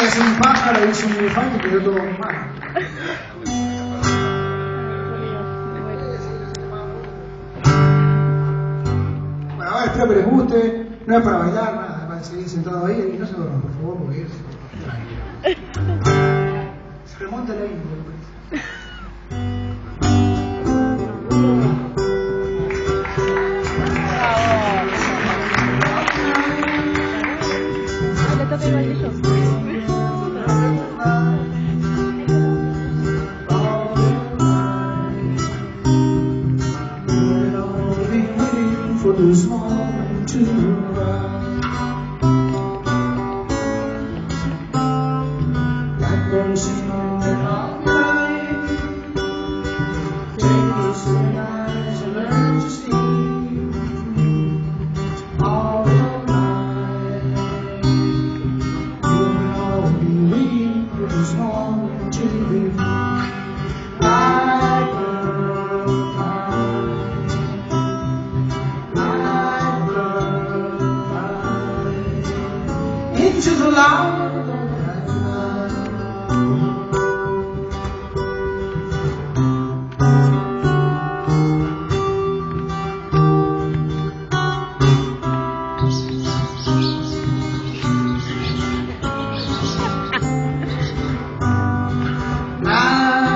Es un pájaro, hizo un elefante y quedó todo mal. Bueno, ahora espero que les guste. No es para bailar, nada, para seguir sentado ahí y no se duerman, por favor, porque se remonta la intro, me parece. For this moment to arrive, blackbird singing all night. Take these little eyes and learn to see all night. You will all be waiting for this moment to be into the light of the night.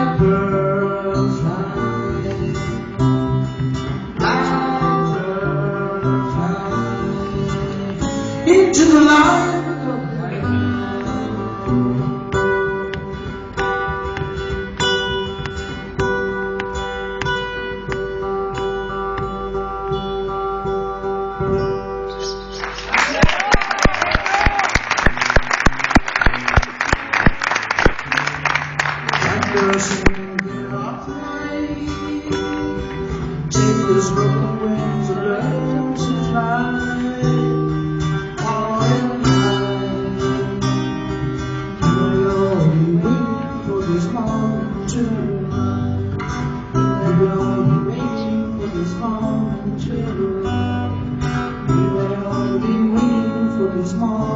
Blackbirds fly, blackbirds fly into the light. Take those broken wings and learn to fly. All night, you'll all be waiting for this moment to arrive. You'll all be waiting for this moment to arrive. You'll all be waiting for this moment.